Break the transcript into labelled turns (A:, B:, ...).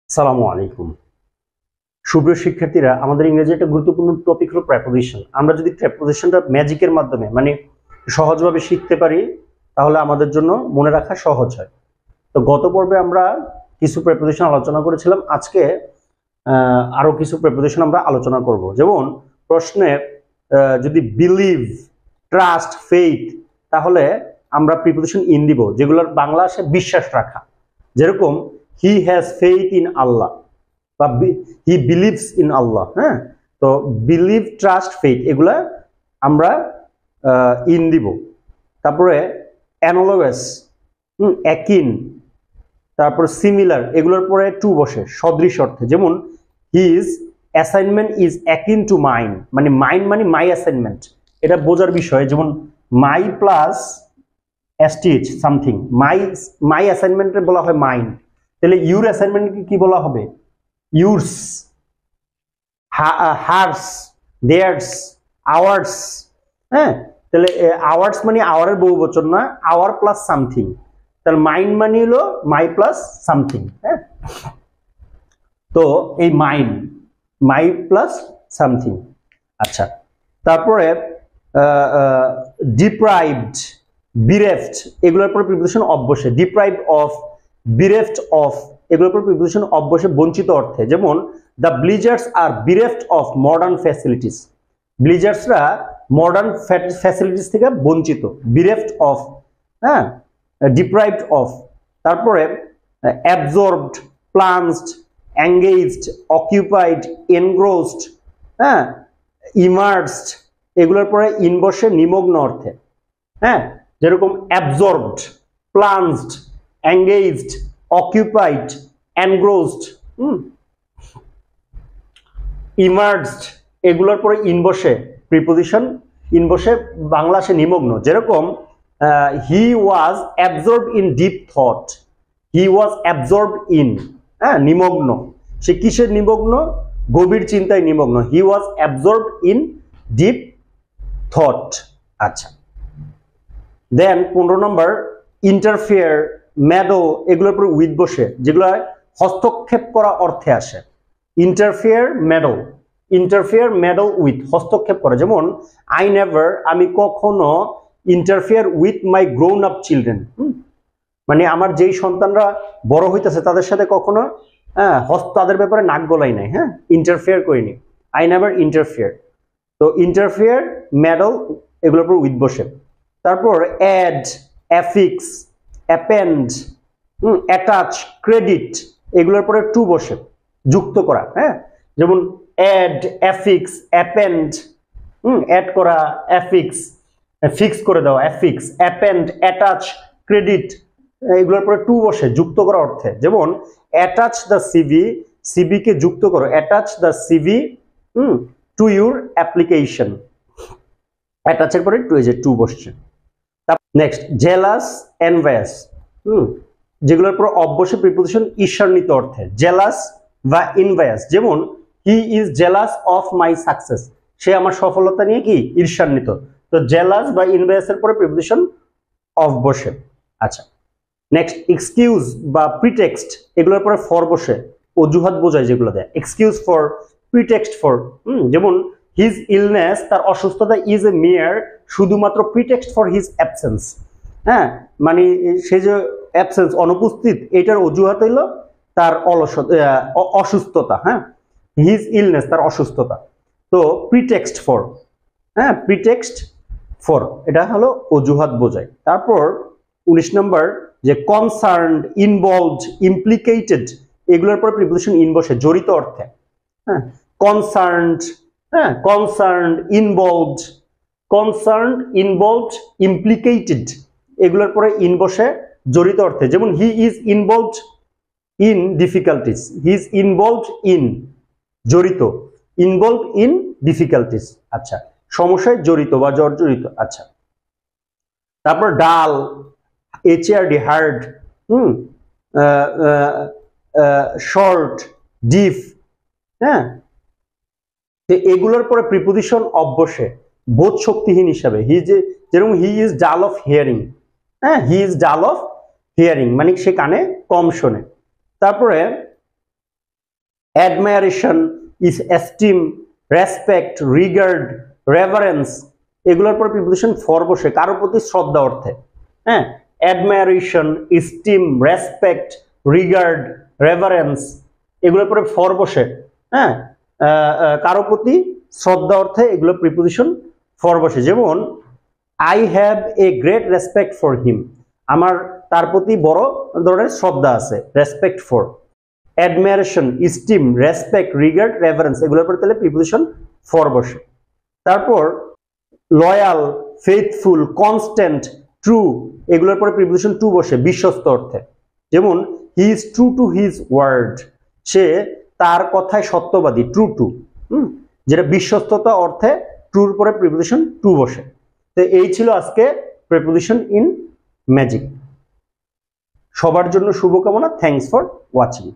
A: সালামু আলাইকুম। সুপ্রিয় শিক্ষার্থীরা, আমাদের ইংরেজি একটা গুরুত্বপূর্ণ টপিক হলো প্রেপোজিশন। আমরা যদি প্রেপোজিশনটা ম্যাজিকের মাধ্যমে মানে সহজভাবে শিখতে পারি তাহলে আমাদের জন্য মনে রাখা সহজ হয়। তো গত পর্বে আমরা কিছু প্রেপোজিশন আলোচনা করেছিলাম। আজকে আরো কিছু প্রেপোজিশন আমরা আলোচনা করব। যেমন প্রশ্নে যদি বিলিভ, ট্রাস্ট, ফেইথ, তাহলে আমরা প্রিপোজিশন ইন দিব, যেগুলোর বাংলা আসে বিশ্বাস রাখা। যেরকম হি হ্যাজ ফেইথ ইন আল্লাহ বা হি বিলিভস ইন আল্লাহ। হ্যাঁ, তো বিলিভ, ট্রাস্ট, ফেইথ এগুলা আমরা ইন দিব। তারপরে অ্যানালগাস, অ্যাকিন, তারপর সিমিলার, এগুলোর পরে টু বসে সদৃশ অর্থে। যেমন his assignment is akin to mine, মানে মাইন মানে মাই অ্যাসাইনমেন্ট, এটা বোঝার বিষয়। যেমন my plus STH something, my অ্যাসাইনমেন্টে বলা হয় মাইন। তাহলে ইউর অ্যাসাইনমেন্টকে কি বলা হবে? Yours, hers, theirs, ours. হ্যাঁ, তাহলে আওয়ার্স মানে আওয়ারের বহু বচন না, আওয়ার প্লাস সামথিং। তাহলে মাইন মানে হলো মাই প্লাস সামথিং। হ্যাঁ, তো এই মাই প্লাস সামথিং। আচ্ছা, তারপরে ডিপ্রাইভড, বিরেফড, এগুলোর পর প্রিপোজিশন অফ বসে। ডিপ্রাইভড অফ, বিরেফড অফ, এগুলোর পর প্রিপোজিশন অফ বসে বঞ্চিত অর্থে। যেমন the villagers are bereft of modern facilities, ব্লিজার্সরা মডার্ন ফ্যাসিলিটিস থেকে বঞ্চিত। বিরেফড অফ, হ্যাঁ, ডিপ্রাইভড অফ। তারপরে absorbed, plunged, engaged, occupied, engrossed, হ্যাঁ, ইমার্সড, এগুলোর পরে ইন বসে নিমগ্ন অর্থে। হ্যাঁ, যেরকম absorbed, plunged, engaged, occupied, এনগ্রোসড, immersed, এগুলোর পরে ইন বসে প্রিপোজিশন ইন বসে বাংলা আসে নিমগ্ন। যেরকম he was absorbed in deep thought, he was absorbed in, হ্যাঁ, নিমগ্ন। সে কিসের নিমগ্ন? গভীর চিন্তায় নিমগ্ন। He was absorbed in deep thought. আচ্ছা, দেন 15 নম্বর ইন্টারফেয়ার, ম্যাডল, এগুলোর পরে উইথ বসে, যেগুলো হস্তক্ষেপ করা অর্থে আসে। ইন্টারফেয়ার, ম্যাডল, ইন্টারফেয়ার, ম্যাডল উইথ, হস্তক্ষেপ করা। যেমন আই নেভার, আমি কখনো, interfere with my grown up children, মানে আমার যেই সন্তানরা বড় হইতেছে তাদের সাথে কখনো তাদের ব্যাপারে নাক গলাই নাই। হ্যাঁ, ইন্টারফেয়ার করিনি। I never interfere. তো ইন্টারফেয়ার, ম্যাডল, এগুলোর উপর উইথ বসে। তারপর add, affix, append, attach, credit, এগুলোর পরে টু বসে, যুক্ত করা। হ্যাঁ, যেমন অ্যাড, অ্যাফিক্স, অ্যাপেন্ড, অ্যাড করা, অ্যাফিক্স, ফিক্স করে দেওয়া, অ্যাফিক্স, অ্যাপেন্ড, অ্যাটাচ, ক্রেডিট, এগুলোর পরে টু বসে, যুক্ত করা অর্থে। যেমন অ্যাটাচ দ্য সিভি, সিভি কে যুক্ত করো, attach the CV to your application, অ্যাটাচের পরে টু বসছে। নেক্সট জেলাস, এনভায়াস, যেগুলোর পর অফ বসে প্রিপোজিশন ঈর্ষান্বিত অর্থে। জেলাস বা ইনভায়াস। যেমন he is jealous of my success, সে আমার সফলতা নিয়ে কি ঈর্ষান্বিত। তো জেলাস বা ইনভায়াসের পরে প্রিপোজিশন অফ বসে। আচ্ছা, নেক্সট এক্সকিউজ বা প্রিটেক্সট, এগুলোর পরে ফর বসে, অজুহাত বোঝায় যেগুলো দেয়। Excuse for, pretext for. যেমন হিজ ইলনেস, তার অসুস্থতা, ইজ এ মেয়ার, শুধুমাত্র প্রিটেক্সট ফর হিজ অ্যাবসেন্স। হ্যাঁ, মানে সে যে অ্যাবসেন্স, অনুপস্থিত, এটার অজুহাত হইল তার অসুস্থতা। হ্যাঁ, হিজ ইলনেস, তার অসুস্থতা। তো প্রিটেক্সট ফর, হ্যাঁ, প্রিটেক্সট ফর, এটা হলো অজুহাত বোঝায়। তারপর 19 নম্বর যে কনসার্নড, ইনভলভড, ইমপ্লিকেটেড, এগুলোর পর প্রিপোজিশন ইন বসে, জড়িত অর্থে। হ্যাঁ, কনসার্নড, হ্যাঁ, concerned, involved, concerned, involved, implicated, এগুলোর পরে ইন বসে, জড়িত অর্থে। যেমন he is involved in difficulties, he is involved in, জড়িত, ইনভলভ ইন ডিফিকাল্টিস। আচ্ছা, সমস্যায় জড়িত বা জর্জরিত। আচ্ছা, তারপর ডাল, এইচআরডি, হার্ড, শর্ট, ডিফ। হ্যাঁ, এগুলোর পরে প্রিপোজিশন অফ বসে বোধ শক্তিহীন হিসাবে। যেরকম he is dull of hearing, হ্যাঁ, he is dull of hearing মানে সে কানে কম শোনে। তারপরে admiration, is esteem, respect, regard, reverence, এগুলোর পরে প্রিপোজিশন ফর বসে কারো প্রতি শ্রদ্ধা অর্থে। হ্যাঁ, অ্যাডমায়ারেশন, ইস্টিম, রেসপেক্ট, রিগার্ড, রেভারেন্স, এগুলোর পরে ফর বসে। হ্যাঁ, কারো প্রতি শ্রদ্ধা অর্থে এগুলো প্রিপোজিশন ফর বসে। যেমন I have a great respect for him, আমার তার প্রতি বড় ধরনের শ্রদ্ধা আছে, respect for. Admiration, esteem, respect, regard, reverence, এগুলোর পরে তাহলে প্রিপোজিশন ফর বসে। তারপর লয়াল, ফেথফুল, কনস্ট্যান্ট, ট্রু, এগুলোর পরে প্রিপোজিশন টু বসে বিশ্বস্ত অর্থে। যেমন he is true to his word, সে তার কথায় সত্যবাদী, ট্রু টু। যেটা বিশ্বস্ততা অর্থে ট্রুর পরে প্রিপোজিশন টু বসে। তো এই ছিল আজকে প্রিপোজিশন ইন ম্যাজিক। সবার জন্য শুভকামনা। Thanks for watching.